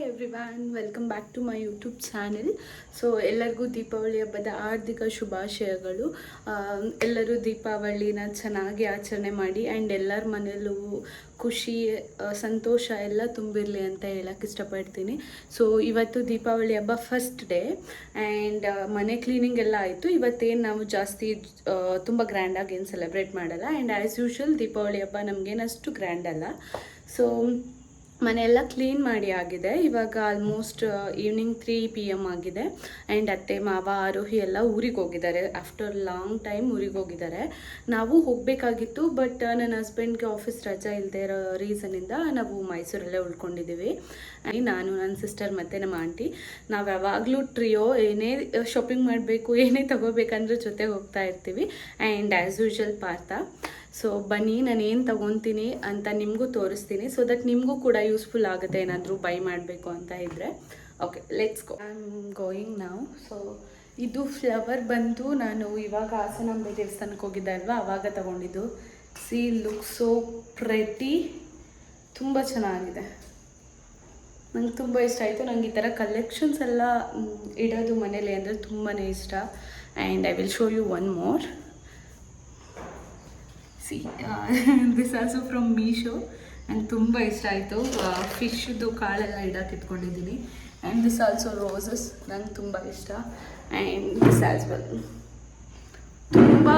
Everyone, welcome back to my YouTube channel. So ಎಲ್ಲರಿಗೂ ದೀಪಾವಳಿ ಹಬ್ಬದ ಹಾರ್ದಿಕ ಶುಭಾಶಯಗಳು. ಎಲ್ಲರೂ ದೀಪಾವಳಿನ ಚೆನ್ನಾಗಿ ಆಚರಣೆ ಮಾಡಿ ಆ್ಯಂಡ್ ಎಲ್ಲರ ಮನೆಯಲ್ಲೂ ಖುಷಿ ಸಂತೋಷ ಎಲ್ಲ ತುಂಬಿರಲಿ ಅಂತ ಹೇಳಕ್ಕೆ ಇಷ್ಟಪಡ್ತೀನಿ. ಸೊ ಇವತ್ತು ದೀಪಾವಳಿ ಹಬ್ಬ ಫಸ್ಟ್ ಡೇ ಆ್ಯಂಡ್ ಮನೆ ಕ್ಲೀನಿಂಗ್ ಎಲ್ಲ ಆಯಿತು. ಇವತ್ತೇನು ನಾವು ಜಾಸ್ತಿ ತುಂಬ ಗ್ರ್ಯಾಂಡಾಗಿ ಏನು ಸೆಲೆಬ್ರೇಟ್ ಮಾಡಲ್ಲ ಆ್ಯಂಡ್ ಆ್ಯಸ್ ಯೂಶ್ವಲ್ ದೀಪಾವಳಿ ಹಬ್ಬ ನಮಗೇನಷ್ಟು ಗ್ರ್ಯಾಂಡ್ ಅಲ್ಲ. ಸೊ ಮನೆಯೆಲ್ಲ ಕ್ಲೀನ್ ಮಾಡಿ ಆಗಿದೆ. ಇವಾಗ ಆಲ್ಮೋಸ್ಟ್ ಈವ್ನಿಂಗ್ 3 PM ಆಗಿದೆ ಆ್ಯಂಡ್ ಅತ್ತೆ ಮಾವ ಆರೋಹಿ ಎಲ್ಲ ಊರಿಗೆ ಹೋಗಿದ್ದಾರೆ. ಆಫ್ಟರ್ ಲಾಂಗ್ ಟೈಮ್ ಊರಿಗೆ ಹೋಗಿದ್ದಾರೆ. ನಾವು ಹೋಗಬೇಕಾಗಿತ್ತು, ಬಟ್ ನನ್ನ ಹಸ್ಬೆಂಡ್ಗೆ ಆಫೀಸ್ ರಜಾ ಇಲ್ಲದೆ ಇರೋ ರೀಸನಿಂದ ನಾವು ಮೈಸೂರಲ್ಲೇ ಉಳ್ಕೊಂಡಿದ್ದೀವಿ. ನಾನು ನನ್ನ ಸಿಸ್ಟರ್ ಮತ್ತು ನಮ್ಮ ಆಂಟಿ ನಾವು ಯಾವಾಗಲೂ ಟ್ರಿಯೋ ಏನೇ ಶಾಪಿಂಗ್ ಮಾಡಬೇಕು ಏನೇ ತೊಗೋಬೇಕಂದ್ರೆ ಜೊತೆಗೆ ಹೋಗ್ತಾ ಇರ್ತೀವಿ. And as usual Partha. So ಬನ್ನಿ, ನಾನು ಏನು ತೊಗೊತೀನಿ ಅಂತ ನಿಮಗೂ ತೋರಿಸ್ತೀನಿ, ಸೊ ದಟ್ ನಿಮಗೂ ಕೂಡ ಯೂಸ್ಫುಲ್ ಆಗುತ್ತೆ ಏನಾದರೂ ಬೈ ಮಾಡಬೇಕು ಅಂತ ಇದ್ದರೆ. Okay, let's go. I am going ನಾವು. ಸೊ ಇದು ಫ್ಲವರ್ ಬಂದು ನಾನು ಇವಾಗ ಹಾಸನಾಂಬೆ ದೇವಸ್ಥಾನಕ್ಕೆ ಹೋಗಿದ್ದೆ ಅಲ್ವಾ, ಆವಾಗ ತೊಗೊಂಡಿದ್ದು. ಸಿ ಲುಕ್ ಸೋ ಪ್ರೆಟಿ, ತುಂಬ ಚೆನ್ನಾಗಿದೆ. ನಂಗೆ ತುಂಬ ಇಷ್ಟ ಆಯಿತು. ನಂಗೆ ಈ ಥರ ಕಲೆಕ್ಷನ್ಸ್ ಎಲ್ಲ ಇಡೋದು ಮನೇಲಿ ಅಂದರೆ ತುಂಬಾ ಇಷ್ಟ. And I will show you one more. See this also from Meesho. ನಂಗೆ ತುಂಬ ಇಷ್ಟ ಆಯಿತು. ಫಿಶ್ದು ಕಾಳೆಲ್ಲ ಇಡಕ್ಕೆ ಇಟ್ಕೊಂಡಿದ್ದೀನಿ. ಆ್ಯಂಡ್ ದಿಸ್ ಆಲ್ಸೋ ರೋಸಸ್, ನಂಗೆ ತುಂಬ ಇಷ್ಟ. ಆ್ಯಂಡ್ ದಿಸ್ ಆಸ್ ವೆಲ್ ತುಂಬ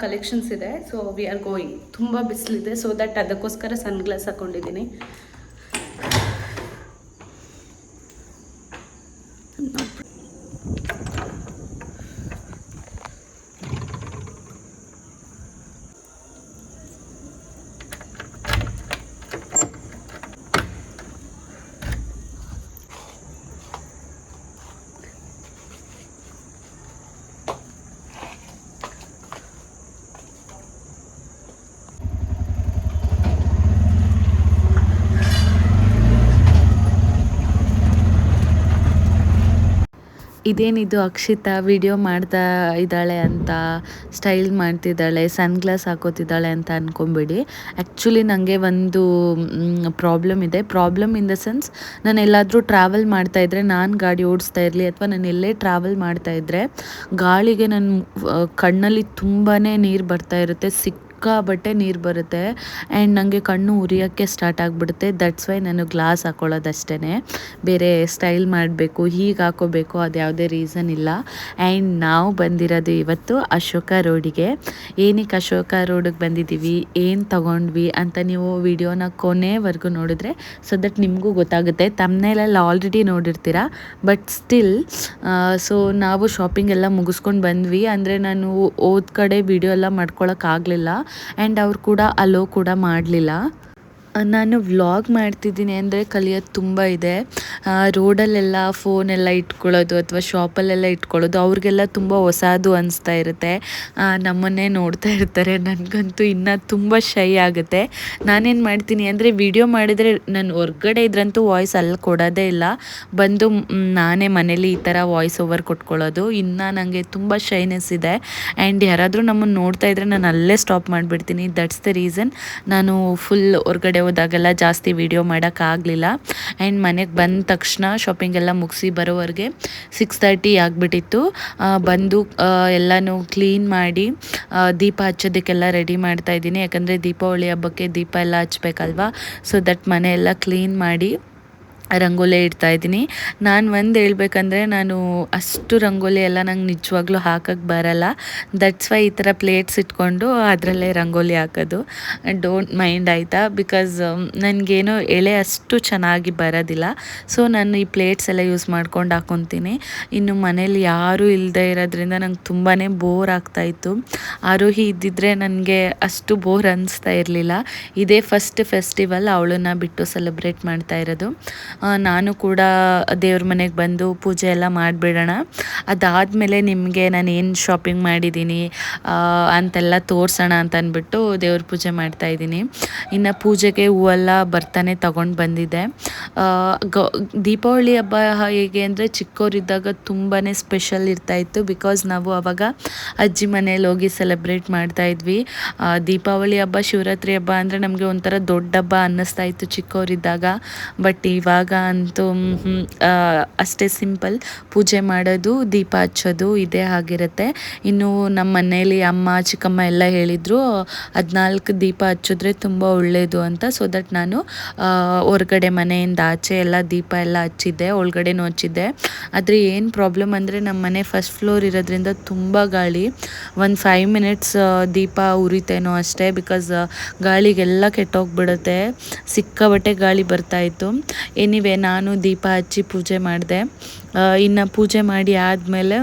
ಕಲೆಕ್ಷನ್ಸ್ ಇದೆ. So we are going. ತುಂಬ ಬಿಸಿಲಿದೆ, ಸೊ ದಟ್ ಅದಕ್ಕೋಸ್ಕರ ಸನ್ಗ್ಲಾಸ್ ಹಾಕ್ಕೊಂಡಿದ್ದೀನಿ. ಇದೇನಿದು ಅಕ್ಷಿತಾ ವಿಡಿಯೋ ಮಾಡ್ತಾ ಇದ್ದಾಳೆ ಅಂತ, ಸ್ಟೈಲ್ ಮಾಡ್ತಿದ್ದಾಳೆ, ಸನ್ಗ್ಲಾಸ್ ಹಾಕೋತಿದ್ದಾಳೆ ಅಂತ ಅಂದ್ಕೊಂಬಿಡಿ. ಆ್ಯಕ್ಚುಲಿ ನನಗೆ ಒಂದು ಪ್ರಾಬ್ಲಮ್ ಇದೆ. ಪ್ರಾಬ್ಲಮ್ ಇನ್ ದ ಸೆನ್ಸ್, ನಾನು ಎಲ್ಲಾದರೂ ಟ್ರಾವೆಲ್ ಮಾಡ್ತಾಯಿದ್ರೆ, ನಾನು ಗಾಡಿ ಓಡಿಸ್ತಾ ಇರಲಿ ಅಥವಾ ನಾನು ಎಲ್ಲೇ ಟ್ರಾವೆಲ್ ಮಾಡ್ತಾಯಿದ್ರೆ ಗಾಳಿಗೆ ನನ್ನ ಕಣ್ಣಲ್ಲಿ ತುಂಬಾ ನೀರು ಬರ್ತಾ ಇರುತ್ತೆ. ಸಿಕ್ಕಾಬಟ್ಟೆ ನೀರು ಬರುತ್ತೆ ಆ್ಯಂಡ್ ನನಗೆ ಕಣ್ಣು ಉರಿಯೋಕ್ಕೆ ಸ್ಟಾರ್ಟ್ ಆಗಿಬಿಡುತ್ತೆ. ದಟ್ಸ್ ವೈ ನಾನು ಗ್ಲಾಸ್ ಹಾಕೊಳ್ಳೋದಷ್ಟೇ. ಬೇರೆ ಸ್ಟೈಲ್ ಮಾಡಬೇಕು, ಹೀಗೆ ಹಾಕೋಬೇಕು, ಅದು ಯಾವುದೇ ರೀಸನ್ ಇಲ್ಲ. ಆ್ಯಂಡ್ ನಾವು ಬಂದಿರೋದು ಇವತ್ತು ಅಶೋಕ ರೋಡಿಗೆ. ಏನಕ್ಕೆ ಅಶೋಕ ರೋಡಿಗೆ ಬಂದಿದ್ದೀವಿ, ಏನು ತೊಗೊಂಡ್ವಿ ಅಂತ ನೀವು ವಿಡಿಯೋನ ಕೊನೆವರೆಗೂ ನೋಡಿದ್ರೆ ಸೊ ದಟ್ ನಿಮಗೂ ಗೊತ್ತಾಗುತ್ತೆ. ತಮ್ಮನೇಲೆಲ್ಲ ಆಲ್ರೆಡಿ ನೋಡಿರ್ತೀರ, ಬಟ್ ಸ್ಟಿಲ್ ಸೊ ನಾವು ಶಾಪಿಂಗ್ ಎಲ್ಲ ಮುಗಿಸ್ಕೊಂಡು ಬಂದ್ವಿ. ಅಂದರೆ ನಾನು ಹೋದ ಕಡೆ ವಿಡಿಯೋ ಎಲ್ಲ ಮಾಡ್ಕೊಳಕ್ಕಾಗಲಿಲ್ಲ ಆ್ಯಂಡ್ ಅವ್ರು ಕೂಡ ಅಲೋ ಕೂಡ ಮಾಡಲಿಲ್ಲ. ನಾನು ವ್ಲಾಗ್ ಮಾಡ್ತಿದ್ದೀನಿ ಅಂದರೆ ಕಲಿಯೋದು ತುಂಬ ಇದೆ. ರೋಡಲ್ಲೆಲ್ಲ ಫೋನೆಲ್ಲ ಇಟ್ಕೊಳ್ಳೋದು ಅಥವಾ ಶಾಪಲ್ಲೆಲ್ಲ ಇಟ್ಕೊಳ್ಳೋದು ಅವ್ರಿಗೆಲ್ಲ ತುಂಬ ಹೊಸದು ಅನಿಸ್ತಾ ಇರುತ್ತೆ. ನಮ್ಮನ್ನೇ ನೋಡ್ತಾ ಇರ್ತಾರೆ. ನನಗಂತೂ ಇನ್ನೂ ತುಂಬ ಶೈ ಆಗುತ್ತೆ. ನಾನೇನು ಮಾಡ್ತೀನಿ ಅಂದರೆ ವಿಡಿಯೋ ಮಾಡಿದರೆ ನಾನು ಹೊರ್ಗಡೆ ಇದ್ರಂತೂ ವಾಯ್ಸ್ ಅಲ್ಲಿ ಕೊಡೋದೇ ಇಲ್ಲ. ಬಂದು ನಾನೇ ಮನೇಲಿ ಈ ಥರ ವಾಯ್ಸ್ ಓವರ್ ಕೊಟ್ಕೊಳ್ಳೋದು. ಇನ್ನು ನನಗೆ ತುಂಬ ಶೈನೆಸ್ ಇದೆ ಆ್ಯಂಡ್ ಯಾರಾದರೂ ನಮ್ಮನ್ನು ನೋಡ್ತಾ ಇದ್ದರೆ ನಾನು ಅಲ್ಲೇ ಸ್ಟಾಪ್ ಮಾಡಿಬಿಡ್ತೀನಿ. ದಟ್ಸ್ ದ ರೀಸನ್ ನಾನು ಫುಲ್ ಹೊರ್ಗಡೆ ಹೋದಾಗೆಲ್ಲ ಜಾಸ್ತಿ ವಿಡಿಯೋ ಮಾಡೋಕ್ಕಾಗಲಿಲ್ಲ. ಆ್ಯಂಡ್ ಮನೆಗೆ ಬಂದ ತಕ್ಷಣ ಶಾಪಿಂಗ್ ಎಲ್ಲ ಮುಗಿಸಿ ಬರೋವರೆಗೆ 6:30 ಆಗಿಬಿಟ್ಟಿತ್ತು. ಬಂದು ಎಲ್ಲನೂ ಕ್ಲೀನ್ ಮಾಡಿ ದೀಪ ಹಚ್ಚೋದಕ್ಕೆಲ್ಲ ರೆಡಿ ಮಾಡ್ತಾಯಿದ್ದೀನಿ. ಯಾಕಂದರೆ ದೀಪಾವಳಿ ಹಬ್ಬಕ್ಕೆ ದೀಪ ಎಲ್ಲ ಹಚ್ಬೇಕಲ್ವ. ಸೊ ದಟ್ ಮನೆ ಎಲ್ಲ ಕ್ಲೀನ್ ಮಾಡಿ ರಂಗೋಲಿ ಇಡ್ತಾಯಿದ್ದೀನಿ. ನಾನು ಒಂದು ಹೇಳ್ಬೇಕಂದ್ರೆ, ನಾನು ಅಷ್ಟು ರಂಗೋಲಿ ಎಲ್ಲ ನಂಗೆ ನಿಜವಾಗ್ಲೂ ಹಾಕೋಕ್ಕೆ ಬರಲ್ಲ. ದಟ್ಸ್ ವೈ ಈ ಥರ ಪ್ಲೇಟ್ಸ್ ಇಟ್ಕೊಂಡು ಅದರಲ್ಲೇ ರಂಗೋಲಿ ಹಾಕೋದು. ಡೋಂಟ್ ಮೈಂಡ್ ಆಯಿತಾ, ಬಿಕಾಸ್ ನನಗೇನೋ ಎಳೆ ಅಷ್ಟು ಚೆನ್ನಾಗಿ ಬರೋದಿಲ್ಲ. ಸೊ ನಾನು ಈ ಪ್ಲೇಟ್ಸ್ ಎಲ್ಲ ಯೂಸ್ ಮಾಡ್ಕೊಂಡು ಹಾಕ್ಕೊತೀನಿ. ಇನ್ನು ಮನೇಲಿ ಯಾರೂ ಇಲ್ಲದೆ ಇರೋದ್ರಿಂದ ನಂಗೆ ತುಂಬಾ ಬೋರ್ ಆಗ್ತಾಯಿತ್ತು. ಆರೋಹಿ ಇದ್ದಿದ್ದರೆ ನನಗೆ ಅಷ್ಟು ಬೋರ್ ಅನ್ನಿಸ್ತಾ ಇರಲಿಲ್ಲ. ಇದೇ ಫಸ್ಟ್ ಫೆಸ್ಟಿವಲ್ ಅವಳನ್ನು ಬಿಟ್ಟು ಸೆಲೆಬ್ರೇಟ್ ಮಾಡ್ತಾ ಇರೋದು. ನಾನು ಕೂಡ ದೇವ್ರ ಮನೆಗೆ ಬಂದು ಪೂಜೆ ಎಲ್ಲ ಮಾಡಿಬಿಡೋಣ. ಅದಾದಮೇಲೆ ನಿಮಗೆ ನಾನು ಏನು ಶಾಪಿಂಗ್ ಮಾಡಿದ್ದೀನಿ ಅಂತೆಲ್ಲ ತೋರಿಸೋಣ ಅಂತ ಅಂದ್ಬಿಟ್ಟು ದೇವ್ರ ಪೂಜೆ ಮಾಡ್ತಾಯಿದ್ದೀನಿ. ಇನ್ನು ಪೂಜೆಗೆ ಹೂವೆಲ್ಲ ಬರ್ತಾನೆ ತೊಗೊಂಡು ಬಂದಿದ್ದೆ. ದೀಪಾವಳಿ ಹಬ್ಬ ಹೇಗೆ ಅಂದರೆ ಚಿಕ್ಕವರಿದ್ದಾಗ ತುಂಬಾ ಸ್ಪೆಷಲ್ ಇರ್ತಾಯಿತ್ತು. ಬಿಕಾಸ್ ನಾವು ಆವಾಗ ಅಜ್ಜಿ ಮನೇಲಿ ಹೋಗಿ ಸೆಲೆಬ್ರೇಟ್ ಮಾಡ್ತಾಯಿದ್ವಿ. ದೀಪಾವಳಿ ಹಬ್ಬ, ಶಿವರಾತ್ರಿ ಹಬ್ಬ ಅಂದರೆ ನಮಗೆ ಒಂಥರ ದೊಡ್ಡ ಹಬ್ಬ ಅನ್ನಿಸ್ತಾ ಇತ್ತು ಚಿಕ್ಕವರಿದ್ದಾಗ. ಬಟ್ ಇವಾಗ ಇವಾಗ ಅಂತೂ ಅಷ್ಟೇ ಸಿಂಪಲ್, ಪೂಜೆ ಮಾಡೋದು, ದೀಪ ಹಚ್ಚೋದು ಇದೇ ಆಗಿರುತ್ತೆ. ಇನ್ನು ನಮ್ಮ ಮನೇಲಿ ಅಮ್ಮ ಚಿಕ್ಕಮ್ಮ ಎಲ್ಲ ಹೇಳಿದರು 14 ದೀಪ ಹಚ್ಚಿದ್ರೆ ತುಂಬ ಒಳ್ಳೆಯದು ಅಂತ. ಸೊ ದಟ್ ನಾನು ಹೊರಗಡೆ ಮನೆಯಿಂದ ಆಚೆ ಎಲ್ಲ ದೀಪ ಎಲ್ಲ ಹಚ್ಚಿದ್ದೆ, ಒಳಗಡೆನೂ ಹಚ್ಚಿದ್ದೆ. ಆದರೆ ಏನು ಪ್ರಾಬ್ಲಮ್ ಅಂದರೆ ನಮ್ಮ ಮನೆ ಫಸ್ಟ್ ಫ್ಲೋರ್ ಇರೋದ್ರಿಂದ ತುಂಬ ಗಾಳಿ. ಒಂದು 5 ಮಿನಿಟ್ಸ್ ದೀಪ ಉರಿತೇನೋ ಅಷ್ಟೇ, ಬಿಕಾಸ್ ಗಾಳಿಗೆಲ್ಲ ಕೆಟ್ಟೋಗ್ಬಿಡುತ್ತೆ. ಸಿಕ್ಕಾಬಟ್ಟೆ ಗಾಳಿ ಬರ್ತಾಯಿತ್ತು. ಎನಿವೆ ನಾನು ದೀಪ ಹಚ್ಚಿ ಪೂಜೆ ಮಾಡಿದೆ. ಇನ್ನು ಪೂಜೆ ಮಾಡಿ ಆದಮೇಲೆ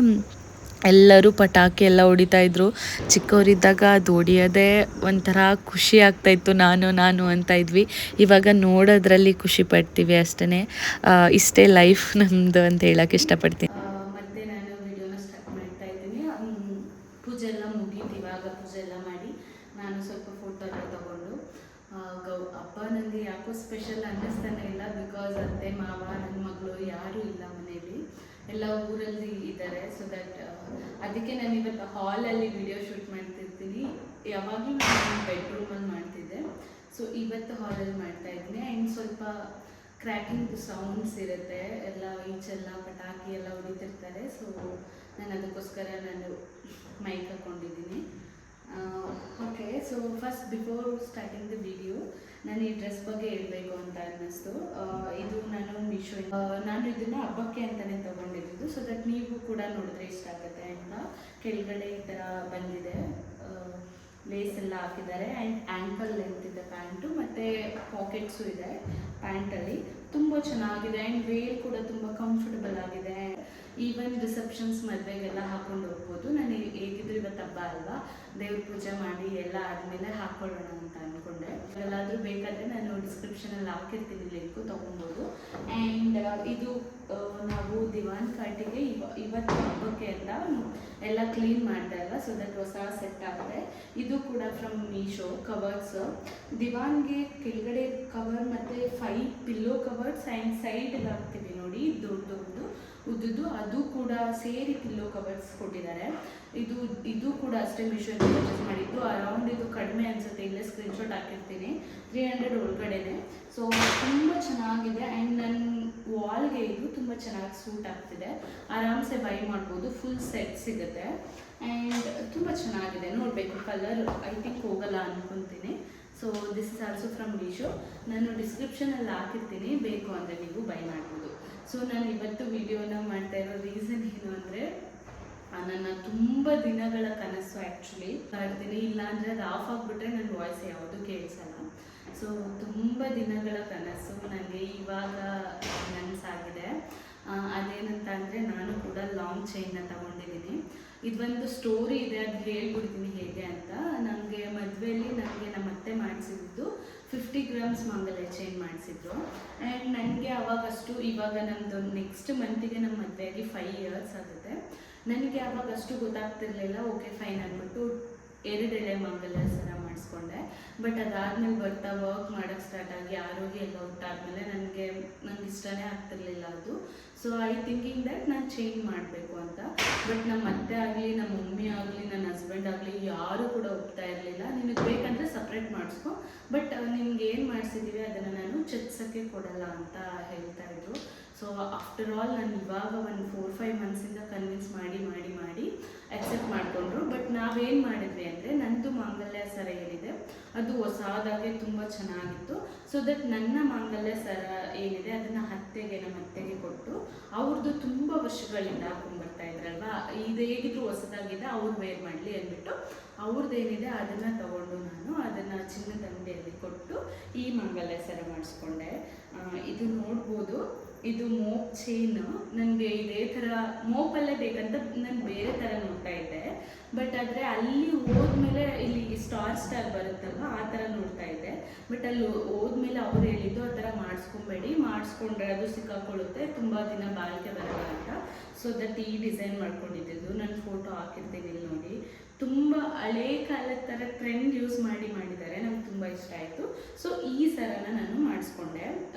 ಎಲ್ಲರೂ ಪಟಾಕಿ ಎಲ್ಲ ಹೊಡಿತಾಯಿದ್ರು. ಚಿಕ್ಕವರಿದ್ದಾಗ ಅದು ಹೊಡಿಯೋದೇ ಒಂಥರ ಖುಷಿ ಆಗ್ತಾಯಿತ್ತು. ನಾನು ಅಂತ ಇದ್ವಿ. ಇವಾಗ ನೋಡೋದ್ರಲ್ಲಿ ಖುಷಿ ಪಡ್ತೀವಿ ಅಷ್ಟೇ. ಇಷ್ಟೇ ಲೈಫ್ ನಮ್ಮದು ಅಂತ ಹೇಳೋಕ್ಕೆ ಇಷ್ಟಪಡ್ತೀನಿ. ಮತ್ತು ನಾನು ವಿಡಿಯೋನ ಸ್ಟಾರ್ಟ್ ಮಾಡ್ತಾ ಇದ್ದೀನಿ. ಪೂಜೆ ಎಲ್ಲ ಮುಗೀತು. ಇವಾಗ ಪೂಜೆ ಎಲ್ಲ ಮಾಡಿ ನಾನು ಸ್ವಲ್ಪ ಫೋಟೋ ಎಲ್ಲ ತೊಗೊಂಡು ಹಬ್ಬ ನನಗೆ ಯಾಕೋ ಸ್ಪೆಷಲ್ ಅನ್ನಿಸ್ತಾನೆ ಇಲ್ಲ. ಬಿಕಾಸ್ ಅತ್ತೆ ಮಾವ ನನ್ನ ಮಗಳು ಯಾರೂ ಇಲ್ಲ ಮನೇಲಿ, ಎಲ್ಲ ಊರಲ್ಲಿ ಇದ್ದಾರೆ. ಸೊ ದಟ್ ಅದಕ್ಕೆ ನಾನು ಇವತ್ತು ಹಾಲಲ್ಲಿ ವಿಡಿಯೋ ಶೂಟ್ ಮಾಡ್ತಿರ್ತೀನಿ. ಯಾವಾಗಲೂ ನಾನು ಬೆಡ್ರೂಮಲ್ಲಿ ಮಾಡ್ತಿದ್ದೆ. ಸೊ ಇವತ್ತು ಹಾಲಲ್ಲಿ ಮಾಡ್ತಾ ಇದ್ದೀನಿ. ಆ್ಯಂಡ್ ಸ್ವಲ್ಪ ಕ್ರ್ಯಾಕಿಂಗ್ ಸೌಂಡ್ಸ್ ಇರುತ್ತೆ, ಎಲ್ಲ ಈಚೆಲ್ಲ ಪಟಾಕಿ ಎಲ್ಲ ಹೊಡಿತಿರ್ತಾರೆ. ಸೊ ನಾನು ಅದಕ್ಕೋಸ್ಕರ ನಾನು ಮೈಕ್ ಹಾಕ್ಕೊಂಡಿದ್ದೀನಿ. Okay, so first before starting the video ನಾನು ಈ ಡ್ರೆಸ್ ಬಗ್ಗೆ ಹೇಳಬೇಕು ಅಂತ ಅನ್ನಿಸ್ತು. ಇದು ನಾನು ಇದನ್ನು ಹಬ್ಬಕ್ಕೆ ಅಂತಲೇ ತೊಗೊಂಡಿದ್ದು. ಸೊ ದಟ್ ನೀವು ಕೂಡ ನೋಡಿದ್ರೆ ಇಷ್ಟ ಆಗುತ್ತೆ ಅಂತ. ಕೆಳಗಡೆ ಈ ಥರ ಬಂದಿದೆ, ಲೇಸ್ ಎಲ್ಲ ಹಾಕಿದ್ದಾರೆ. ಆ್ಯಂಡ್ ಆ್ಯಂಕಲ್ ಲೆಂತ್ ಇದೆ ಪ್ಯಾಂಟು, ಮತ್ತು ಪಾಕೆಟ್ಸು ಇದೆ ಪ್ಯಾಂಟಲ್ಲಿ. ತುಂಬ ಚೆನ್ನಾಗಿದೆ. ಆ್ಯಂಡ್ ವೇರ್ ಕೂಡ ತುಂಬ ಕಂಫರ್ಟಬಲ್ ಆಗಿದೆ. ಈವನ್ ರಿಸೆಪ್ಷನ್ಸ್ ಮದುವೆಗೆಲ್ಲ ಹಾಕೊಂಡು ಹೋಗ್ಬೋದು. ನಾನು ಹೇಗಿದ್ರು ಇವತ್ತು ಹಬ್ಬ ಅಲ್ವಾ, ದೇವ್ರ ಪೂಜೆ ಮಾಡಿ ಎಲ್ಲ ಆದಮೇಲೆ ಹಾಕ್ಕೊಳ್ಳೋಣ ಅಂತ ಅಂದ್ಕೊಂಡೆ. ಎಲ್ಲಾದರೂ ಬೇಕಾದರೆ ನಾನು ಡಿಸ್ಕ್ರಿಪ್ಷನಲ್ಲಿ ಹಾಕಿರ್ತೀನಿ, ಲಿಂಕು ತೊಗೊಬೋದು. ಆ್ಯಂಡ್ ಇದು ನಾವು ದಿವಾನ್ ಕಾಟಿಗೆ ಇವತ್ತು ಹಬ್ಬಕ್ಕೆ ಅಂತ ಎಲ್ಲ ಕ್ಲೀನ್ ಮಾಡ್ತಾ ಇಲ್ಲ. ಸೊ ದಟ್ ಹೊಸ ಸೆಟ್ ಆಗಿದೆ. ಇದು ಕೂಡ ಫ್ರಮ್ ಮೀಶೋ ಕವರ್ಸ್. ದಿವಾನ್ಗೆ ಕೆಳಗಡೆ ಕವರ್ ಮತ್ತು 5 ಪಿಲ್ಲೋ ಕವರ್ಸ್ ಆ್ಯಂಡ್ ಸೈಡ್ಗೆ ಹಾಕ್ತೀವಿ ನೋಡಿ, ದೊಡ್ಡ ಉದ್ದುದು, ಅದು ಕೂಡ ಸೇರಿ ಪಿಲ್ಲೋ ಕವರ್ಸ್ ಕೊಟ್ಟಿದ್ದಾರೆ. ಇದು ಕೂಡ ಅಷ್ಟೇ ಮೀಶೋಯಿಂದ ಪರ್ಚೇಸ್ ಮಾಡಿದ್ದು. ಅರೌಂಡ್ ಇದು ಕಡಿಮೆ ಅನಿಸುತ್ತೆ, ಇಲ್ಲೇ ಸ್ಕ್ರೀನ್ಶಾಟ್ ಹಾಕಿರ್ತೀನಿ. 300 ಒಳಗಡೆನೆ. ಸೊ ತುಂಬ ಚೆನ್ನಾಗಿದೆ. ಆ್ಯಂಡ್ ನನ್ನ ವಾಲ್ಗೆ ಇದು ತುಂಬ ಚೆನ್ನಾಗಿ ಸೂಟ್ ಆಗ್ತಿದೆ. ಆರಾಮ್ಸೆ ಬೈ ಮಾಡ್ಬೋದು. ಫುಲ್ ಸೆಟ್ ಸಿಗುತ್ತೆ. ಆ್ಯಂಡ್ ತುಂಬ ಚೆನ್ನಾಗಿದೆ. ನೋಡಬೇಕು, ಕಲರ್ ಐ ಥಿಂಕ್ ಹೋಗಲ್ಲ ಅಂದ್ಕೊತೀನಿ. So this is also from Meesho. ನಾನು ಡಿಸ್ಕ್ರಿಪ್ಷನಲ್ಲಿ ಹಾಕಿರ್ತೀನಿ, ಬೇಕು ಅಂದರೆ ನೀವು ಬೈ ಮಾಡ್ಬೋದು. ಸೊ ನಾನು ಇವತ್ತು ವಿಡಿಯೋನ ಮಾಡ್ತಾ ಇರೋ ರೀಸನ್ ಏನು ಅಂದರೆ, ನನ್ನ ತುಂಬ ದಿನಗಳ ಕನಸು ಆ್ಯಕ್ಚುಲಿ ಮಾಡ್ತೀನಿ. ಇಲ್ಲಾಂದರೆ ಅದು ಆಫ್ ಆಗಿಬಿಟ್ರೆ ನನ್ನ ವಾಯ್ಸ್ ಯಾವುದು ಕೇಳಿಸಲ್ಲ. ಸೊ ತುಂಬ ದಿನಗಳ ಕನಸು ನನಗೆ ಇವಾಗ ನನಸಾಗಿದೆ. ಅದೇನಂತ ಅಂದರೆ, ನಾನು ಕೂಡ ಲಾಂಗ್ ಚೈನ್ನ ತಗೊಂಡಿದ್ದೀನಿ. ಇದೊಂದು ಸ್ಟೋರಿ ಇದೆ, ಅದು ಹೇಳ್ಬಿಡ್ತೀನಿ ಹೇಗೆ ಅಂತ. ನನಗೆ ಮದುವೆಯಲ್ಲಿ ನಮ್ಮ ಅತ್ತೆ ಮಾಡಿಸಿದ್ದು 50 ಗ್ರಾಮ್ಸ್ ಮಂಗಲ್ಯ ಚೈನ್ ಮಾಡಿಸಿದ್ರು. ಆ್ಯಂಡ್ ನನಗೆ ಅವಾಗಷ್ಟು, ಇವಾಗ ನಮ್ಮದು ನೆಕ್ಸ್ಟ್ ಮಂತಿಗೆ ನಮ್ಮ ಮದುವೆಯಾಗಿ 5 ಇಯರ್ಸ್ ಆಗುತ್ತೆ. ನನಗೆ ಅವಾಗಷ್ಟು ಗೊತ್ತಾಗ್ತಿರ್ಲಿಲ್ಲ. ಓಕೆ ಫೈನ್ ಅಂದ್ಬಿಟ್ಟು 2 ಎಳೆ ಮಂಗಲ್ಯ ಸರ ಮಾಡಿಸ್ಕೊಂಡೆ. ಬಟ್ ಅದಾದಮೇಲೆ ಬರ್ತಾ ವರ್ಕ್ ಮಾಡೋಕ್ಕೆ ಸ್ಟಾರ್ಟ್ ಆಗಿ ಆರೋಗ್ಯ ಎಲ್ಲ ಹುಟ್ಟಾದ್ಮೇಲೆ ನನಗೆ ಇಷ್ಟನೇ ಆಗ್ತಿರ್ಲಿಲ್ಲ ಅದು. ಸೊ ಐ ಥಿಂಕಿಂಗ್ ದ್ಯಾಟ್ ನಾನು ಚೇಂಜ್ ಮಾಡಬೇಕು ಅಂತ. ಬಟ್ ನಮ್ಮ ಅತ್ತೆ ಆಗಲಿ, ನಮ್ಮ ಮಮ್ಮಿ ಆಗಲಿ, ನನ್ನ ಹಸ್ಬೆಂಡ್ ಆಗಲಿ ಯಾರೂ ಕೂಡ ಒಪ್ತಾ ಇರಲಿಲ್ಲ. ನಿನಗೆ ಬೇಕಂದರೆ ಸಪ್ರೇಟ್ ಮಾಡಿಸ್ಕೊ, ಬಟ್ ನಿಮ್ಗೆ ಏನು ಮಾಡಿಸಿದ್ದೀವಿ ಅದನ್ನು ನಾನು ಚರ್ಚಕ್ಕೆ ಕೊಡಲ್ಲ ಅಂತ ಹೇಳ್ತಾಯಿದ್ರು. ಸೊ ಆಫ್ಟರ್ ಆಲ್ ನಾನು ಇವಾಗ ಒಂದು 4-5 ಮಂತ್ಸಿಂದ ಕನ್ವಿನ್ಸ್ ಮಾಡಿ ಅಕ್ಸೆಪ್ಟ್ ಮಾಡಿಕೊಂಡ್ರು. ಬಟ್ ನಾವೇನು ಮಾಡಿದ್ವಿ ಅಂದರೆ, ನನ್ನದು ಮಾಂಗಲ್ಯ ಸರ ಏನಿದೆ ಅದು ಹೊಸದಾಗೆ ತುಂಬ ಚೆನ್ನಾಗಿತ್ತು. ಸೊ ದಟ್ ನನ್ನ ಮಾಂಗಲ್ಯ ಸರ ಏನಿದೆ ಅದನ್ನು ನಮ್ಮ ಅತ್ತೆಗೆ ಕೊಟ್ಟು, ಅವ್ರದ್ದು ತುಂಬ ವರ್ಷಗಳಿಂದ ಹಾಕೊಂಡ್ಬರ್ತಾ ಇದ್ರಲ್ವಾ, ಇದು ಹೇಗಿದ್ರು ಹೊಸದಾಗಿದೆ, ಅವ್ರು ವೇರ್ ಮಾಡಲಿ ಅಂದ್ಬಿಟ್ಟು ಅವ್ರದ್ದೇನಿದೆ ಅದನ್ನು ತಗೊಂಡು ನಾನು ಅದನ್ನು ಚಿನ್ನದ ಅಂಗಡಿಯಲ್ಲಿ ಕೊಟ್ಟು ಈ ಮಂಗಲ್ಯ ಸರ ಮಾಡಿಸ್ಕೊಂಡೆ. ಇದು ನೋಡ್ಬೋದು, ಇದು ಮೋಪ್ ಚೈನು. ನನಗೆ ಇದೇ ಥರ ಮೋಪಲ್ಲೇ ಬೇಕಂತ ನಾನು ಬೇರೆ ಥರ ನೋಡ್ತಾ ಇದ್ದೆ. ಬಟ್ ಆದರೆ ಅಲ್ಲಿ ಹೋದ್ಮೇಲೆ ಇಲ್ಲಿ ಸ್ಟಾರ್ ಬರುತ್ತಲ್ವ, ಆ ಥರ ನೋಡ್ತಾ ಇದ್ದೆ. ಬಟ್ ಅಲ್ಲಿ ಹೋದ್ಮೇಲೆ ಅವ್ರು ಹೇಳಿದ್ದು ಆ ಥರ ಮಾಡಿಸ್ಕೊಬೇಡಿ, ಮಾಡಿಸ್ಕೊಂಡ್ರೆ ಅದು ಸಿಕ್ಕಾಕೊಳ್ಳುತ್ತೆ, ತುಂಬ ದಿನ ಬಾಳಿಕೆ ಬರಲ್ಲ ಅಂತ. ಸೊ ದಟ್ ಈ ಡಿಸೈನ್ ಮಾಡ್ಕೊಂಡಿದ್ದು ನಾನು ಫೋಟೋ ಹಾಕಿರ್ತೀನಿ ಇಲ್ಲಿ ನೋಡಿ. ತುಂಬ ಹಳೇ ಕಾಲದ ಥರ ಟ್ರೆಂಡ್ ಯೂಸ್ ಮಾಡಿದ್ದಾರೆ. ನಂಗೆ ತುಂಬ ಇಷ್ಟ ಆಯಿತು. ಸೊ ಈ ಸರನ ನಾನು ಮಾಡಿಸ್ಕೊಂಡೆ.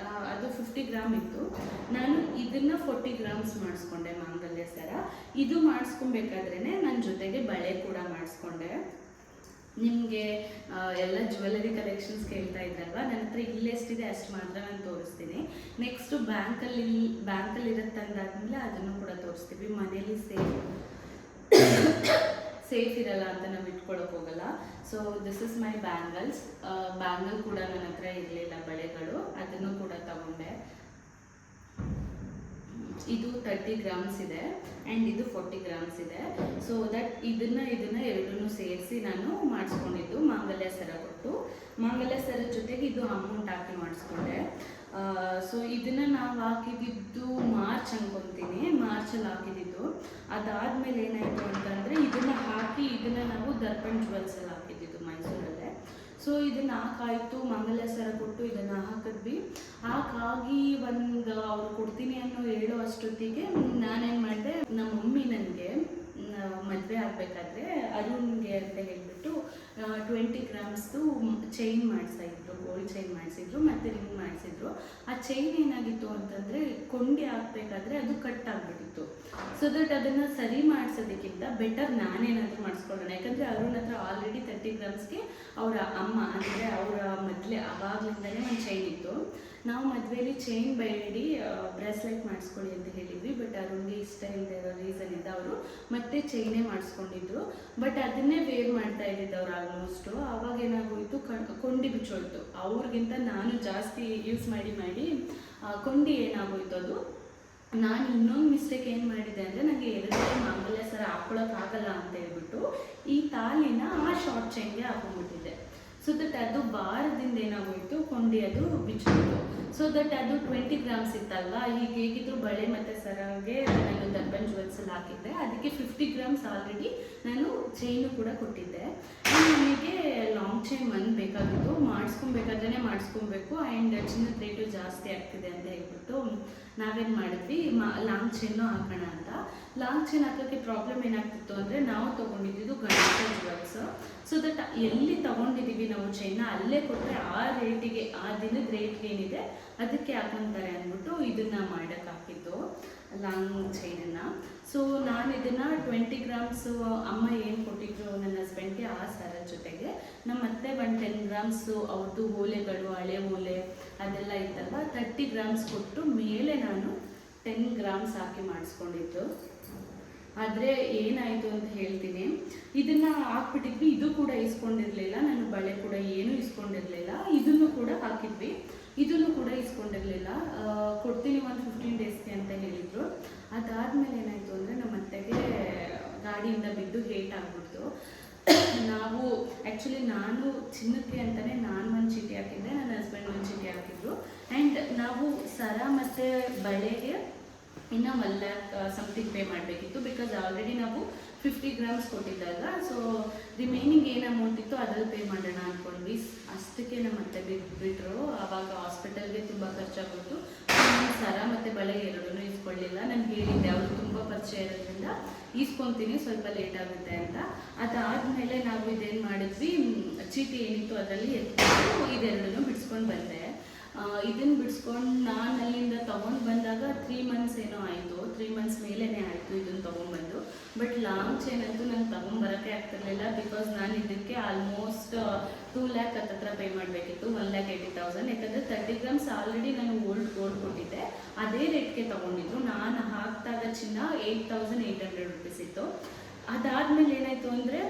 ಅದು 50 ಗ್ರಾಮ್ ಇತ್ತು. ನಾನು ಇದನ್ನು 40 ಗ್ರಾಮ್ಸ್ ಮಾಡಿಸ್ಕೊಂಡೆ ಮಾಂಗಲ್ಯ ಸರ. ಇದು ಮಾಡಿಸ್ಕೊಬೇಕಾದ್ರೇ ನನ್ನ ಜೊತೆಗೆ ಬಳೆ ಕೂಡ ಮಾಡಿಸ್ಕೊಂಡೆ. ನಿಮಗೆ ಎಲ್ಲ ಜ್ಯುವೆಲರಿ ಕಲೆಕ್ಷನ್ಸ್ ಕೇಳ್ತಾ ಇದ್ರಲ್ವ, ನನ್ನ ಹತ್ರ ಇಲ್ಲೆಷ್ಟಿದೆ ಅಷ್ಟು ಮಾತ್ರ ನಾನು ತೋರಿಸ್ತೀನಿ. ನೆಕ್ಸ್ಟು ಬ್ಯಾಂಕಲ್ಲಿ ಇರುತ್ತೆ ಅಂದಾದ್ಮೇಲೆ ಅದನ್ನು ಕೂಡ ತೋರಿಸ್ತೀವಿ. ಮನೇಲಿ ಸೇಫ್ ಇರಲ್ಲ ಅಂತ ನಾವು ಇಟ್ಕೊಳಕ್ಕೆ ಹೋಗಲ್ಲ. So this is my bangle ಕೂಡ ನನ್ನ ಹತ್ರ ಇರಲಿಲ್ಲ, ಬಳೆಗಳು, ಅದನ್ನು ಕೂಡ ತಗೊಂಡೆ. ಇದು 30 ಗ್ರಾಮ್ಸ್ ಇದೆ ಆ್ಯಂಡ್ ಇದು 40 ಗ್ರಾಮ್ಸ್ ಇದೆ. ಸೊ ದಟ್ ಇದನ್ನ ಎರಡನ್ನೂ ಸೇರಿಸಿ ನಾನು ಮಾಡಿಸ್ಕೊಂಡಿದ್ದು, ಮಾಂಗಲ್ಯ ಸರ ಕೊಟ್ಟು. ಮಾಂಗಲ್ಯ ಸರದ ಜೊತೆಗೆ ಇದು ಅಮೌಂಟ್ ಹಾಕಿ ಮಾಡಿಸ್ಕೊಂಡೆ. ಸೊ ಇದನ್ನು ನಾವು ಹಾಕಿದ್ದು ಮಾರ್ಚ್ ಅನ್ಕೊತೀನಿ, ಮಾರ್ಚಲ್ಲಿ ಹಾಕಿದ್ದು. ಅದಾದಮೇಲೆ ಏನಾಯಿತು ಅಂತಂದರೆ ಇದನ್ನು ನಾವು ದರ್ಪಣ್ ಜುವೆಲ್ಸಲ್ಲಿ ಹಾಕಿದ್ದು ಮೈಸೂರಲ್ಲೇ. ಸೊ ಇದನ್ನು ಹಾಕಾಯಿತು, ಮಾಂಗಲ್ಯ ಸರ ಕೊಟ್ಟು ಇದನ್ನು ಹಾಕಿದ್ವಿ. ಹಾಗಾಗಿ ಅವ್ರು ಕೊಡ್ತೀನಿ ಹೇಳೋ ಅಷ್ಟೊತ್ತಿಗೆ ನಾನೇನು ಮಾಡಿದೆ, ನಮ್ಮ ಮಮ್ಮಿ ನನಗೆ ಮದುವೆ ಆಗಬೇಕಾದ್ರೆ ಅರುಣ್ಗೆ ಅಂತ ಹೇಳ್ಬಿಟ್ಟು 20 ಗ್ರಾಮ್ಸ್ದು ಚೈನ್ ಮಾಡಿಸಿದ್ರು, ಗೋಲ್ಡ್ ಚೈನ್ ಮಾಡಿಸಿದ್ರು ಮತ್ತು ರಿಂಗ್ ಮಾಡಿಸಿದ್ರು. ಆ ಚೈನ್ ಏನಾಗಿತ್ತು ಅಂತಂದರೆ ಕೊಂಡಿ ಹಾಕಬೇಕಾದ್ರೆ ಅದು ಕಟ್ ಆಗಿಬಿಟ್ಟಿತ್ತು. ಸೊ ದಟ್ ಅದನ್ನು ಸರಿ ಮಾಡಿಸೋದಕ್ಕಿಂತ ಬೆಟರ್ ನಾನೇನಾದರೂ ಮಾಡಿಸ್ಕೊಳ್ಳೋಣ. ಯಾಕಂದರೆ ಅರುಣ್ ಹತ್ರ ಆಲ್ರೆಡಿ 30 ಗ್ರಾಮ್ಸ್ಗೆ ಅವರ ಅಮ್ಮ ಅಂದರೆ ಅವರ ಆವಾಗಲಿಂದನೇ ಒಂದು ಚೈನ್ ಇತ್ತು. ನಾವು ಮದುವೆಯಲ್ಲಿ ಚೈನ್ ಬೇಡಿ ಬ್ರೇಸ್ಲೆಟ್ ಮಾಡಿಸ್ಕೊಳ್ಳಿ ಅಂತ ಹೇಳಿದ್ವಿ. ಬಟ್ ಅರುಣ್ಗೆ ಇಷ್ಟ ಇಲ್ಲದೆ ಇರೋ ರೀಸನಿಂದ ಅವರು ಮತ್ತೆ ಚೈನೇ ಮಾಡಿಸ್ಕೊಂಡಿದ್ರು. ಬಟ್ ಅದನ್ನೇ ವೇರ್ ಮಾಡ್ತಾ ಇದ್ದಿದ್ದವ್ರು ಆಲ್ಮೋಸ್ಟು. ಆವಾಗ ಏನಾಗೋಯಿತು, ಕೊಂಡಿ ಬಿಚ್ಚೋಯ್ತು. ಅವ್ರಿಗಿಂತ ನಾನು ಜಾಸ್ತಿ ಯೂಸ್ ಮಾಡಿ ಕೊಂಡಿ ಏನಾಗೋಯ್ತು, ಅದು ನಾನು ಇನ್ನೊಂದು ಮಿಸ್ಟೇಕ್ ಏನು ಮಾಡಿದೆ ಅಂದರೆ, ನನಗೆ ಎರಡನೇ ಮಾಂಗಲ್ಯ ಸರ ಹಾಕ್ಕೊಳಕ್ಕಾಗಲ್ಲ ಅಂತ ಹೇಳ್ಬಿಟ್ಟು ಈ ತಾಲಿನ ಆ ಶಾರ್ಟ್ ಚೈನ್ಗೆ ಹಾಕೊಂಡ್ಬಿಟ್ಟಿದ್ದೆ. ಸೊ ದಟ್ ಅದು ಬಾರದಿಂದ ಏನಾಗೋಯಿತು, ಕೊಂಡಿ ಅದು ಬಿಚ್ಚೋಯ್ತು. ಸೊ ದಟ್ ಅದು 20 ಗ್ರಾಮ್ಸ್ ಇತ್ತಲ್ವ, ಈಗ ಹೇಗಿದ್ರು ಬಳೆ ಮತ್ತು ಸರಗೆ ನಾನು ದರ್ಪಣ್ ಜುವೆಲ್ಸಲ್ಲಿ ಹಾಕಿದ್ದೆ. ಅದಕ್ಕೆ 50 ಗ್ರಾಮ್ಸ್ ಆಲ್ರೆಡಿ ನಾನು ಚೈನು ಕೂಡ ಕೊಟ್ಟಿದ್ದೆ. ನನಗೆ ಲಾಂಗ್ ಚೈನ್ ಬೇಕಾಗಿತ್ತು, ಮಾಡಿಸ್ಕೊಬೇಕಾದ್ರೆ ಮಾಡಿಸ್ಕೊಬೇಕು. ಆ್ಯಂಡ್ ಚಿನ್ನದ ರೇಟು ಜಾಸ್ತಿ ಆಗ್ತಿದೆ ಅಂತ ಹೇಳ್ಬಿಟ್ಟು ನಾವೇನು ಮಾಡಿದ್ವಿ, ಲಾಂಗ್ ಚೈನು ಹಾಕೋಣ ಅಂತ. ಲಾಂಗ್ ಚೈನ್ ಹಾಕೋಕ್ಕೆ ಪ್ರಾಬ್ಲಮ್ ಏನಾಗ್ತಿತ್ತು ಅಂದರೆ, ನಾವು ತೊಗೊಂಡಿದ್ದು ಗಣೇಶ ಜುವೆಲ್ಸ್. ಸೊ ದಟ್ ಎಲ್ಲಿ ತೊಗೊಂಡಿದ್ದೀವಿ ನಾವು ಚೈನ ಅಲ್ಲೇ ಕೊಟ್ಟರೆ ಆ ರೇಟಿಗೆ, ಆ ದಿನದ ರೇಟ್ಗೆ ಏನಿದೆ ಅದಕ್ಕೆ ಹಾಕೊತಾರೆ ಅಂದ್ಬಿಟ್ಟು ಇದನ್ನು ಮಾಡೋಕ್ಕೆ ಹಾಕಿದ್ದು ಲಾಂಗ್ ಚೈನನ್ನು. ಸೊ ನಾನು ಇದನ್ನು 20 ಗ್ರಾಮ್ಸು ಅಮ್ಮ ಏನು ಕೊಟ್ಟಿದ್ರು ನನ್ನ ಹಸ್ಬೆಂಡ್ಗೆ ಆ ಸರ ಜೊತೆಗೆ ನಮ್ಮ ಮತ್ತೆ 10 ಗ್ರಾಮ್ಸು ಅವ್ರದ್ದು ಓಲೆಗಳು, ಹಳೆ ಓಲೆ ಅದೆಲ್ಲ ಇತ್ತಲ್ವ, 30 ಗ್ರಾಮ್ಸ್ ಕೊಟ್ಟು ಮೇಲೆ ನಾನು 10 ಗ್ರಾಮ್ಸ್ ಹಾಕಿ ಮಾಡಿಸ್ಕೊಂಡಿದ್ದು. ಆದರೆ ಏನಾಯಿತು ಅಂತ ಹೇಳ್ತೀನಿ. ಇದನ್ನು ಹಾಕ್ಬಿಟ್ಟಿದ್ವಿ, ಇದು ಕೂಡ ಇಸ್ಕೊಂಡಿರಲಿಲ್ಲ, ನಾನು ಬಳೆ ಕೂಡ ಏನೂ ಇಸ್ಕೊಂಡಿರಲಿಲ್ಲ. ಇದನ್ನು ಕೂಡ ಹಾಕಿದ್ವಿ, ಇದನ್ನು ಕೂಡ ಇಸ್ಕೊಂಡಿರಲಿಲ್ಲ. ಕೊಡ್ತೀನಿ ಒಂದು 15 ಡೇಸ್ಗೆ ಅಂತ ಹೇಳಿದರು. ಅದಾದಮೇಲೆ ಏನಾಯಿತು ಅಂದರೆ, ನಮ್ಮ ಅತ್ತೆಗೆ ಗಾಡಿಯಿಂದ ಬಿದ್ದು ಹೇಟ್ ಆಗಿಬಿಡ್ತು. ನಾವು ಆ್ಯಕ್ಚುಲಿ ನಾನು ಚಿನ್ನಕ್ಕೆ ಅಂತಲೇ ನಾನು ಒಂದು ಚೀಟಿ ಹಾಕಿದ್ದೆ, ನನ್ನ ಹಸ್ಬೆಂಡ್ ಒಂದು ಚೀಟಿ ಹಾಕಿದ್ರು. ಆ್ಯಂಡ್ ನಾವು ಸರ ಮತ್ತು ಬಳೆಗೆ ಇನ್ನು 1 lakh ಸಮಥಿಂಗ್ ಪೇ ಮಾಡಬೇಕಿತ್ತು. ಬಿಕಾಸ್ ಆಲ್ರೆಡಿ ನಾವು 50 ಗ್ರಾಮ್ಸ್ ಕೊಟ್ಟಿದ್ದಾಗ. ಸೊ ರಿಮೈನಿಂಗ್ ಏನು ಅಮೌಂಟ್ ಇತ್ತು ಅದ್ರಲ್ಲಿ ಪೇ ಮಾಡೋಣ ಅಂದ್ಕೊಂಡ್ವಿ. ಅಷ್ಟಕ್ಕೆ ನಮ್ಮ ಅತ್ತೆ ಬಿಟ್ಬಿಟ್ರು. ಆವಾಗ ಹಾಸ್ಪಿಟಲ್ಗೆ ತುಂಬ ಖರ್ಚಾಗ್ಬಿಟ್ಟು ಸರ ಮತ್ತು ಬಳೆ ಎರಡೂ ಇಸ್ಕೊಳ್ಳಿಲ್ಲ. ನಾನು ಹೇಳಿದ್ದೆ, ಅವರು ತುಂಬ ಪರಿಚಯ ಇರೋದ್ರಿಂದ ಇಸ್ಕೊತೀನಿ, ಸ್ವಲ್ಪ ಲೇಟ್ ಆಗುತ್ತೆ ಅಂತ. ಅದಾದಮೇಲೆ ನಾವು ಇದೇನು ಮಾಡಿದ್ವಿ, ಚೀಟಿ ಏನಿತ್ತು ಅದರಲ್ಲಿ ಎತ್ಕೊಂಡು ಇದೆರಡನ್ನೂ ಬಿಡಿಸ್ಕೊಂಡು ಬಂದೆ. ಇದನ್ನು ಬಿಡಿಸ್ಕೊಂಡು ನಾನು ಅಲ್ಲಿಂದ ತೊಗೊಂಡು ಬಂದಾಗ 3 ಮಂತ್ಸ್ ಏನೋ ಆಯಿತು, 3 ಮಂತ್ಸ್ ಮೇಲೇ ಆಯಿತು ಇದನ್ನು ತೊಗೊಂಡ್ಬಂದು. ಬಟ್ ಲಾಂಗ್ ಚೈನ್ ಅಂತೂ ನಾನು ತೊಗೊಂಬರೋಕ್ಕೆ ಆಗ್ತಿರ್ಲಿಲ್ಲ. ಬಿಕಾಸ್ ನಾನು ಇದಕ್ಕೆ ಆಲ್ಮೋಸ್ಟ್ 2 lakh ಹತ್ತಿರ ಪೇ ಮಾಡಬೇಕಿತ್ತು, 1,80,000. ಯಾಕಂದರೆ 30 ಗ್ರಾಮ್ಸ್ ಆಲ್ರೆಡಿ ನಾನು ಗೋಲ್ಡ್ ಕೊಟ್ಟಿದ್ದೆ, ಅದೇ ರೇಟ್ಗೆ ತೊಗೊಂಡಿದ್ರು. ನಾನು ಹಾಕಿದಾಗ ಚಿನ್ನ 8,800 ರುಪೀಸ್ ಇತ್ತು. ಅದಾದಮೇಲೆ ಏನಾಯಿತು ಅಂದರೆ,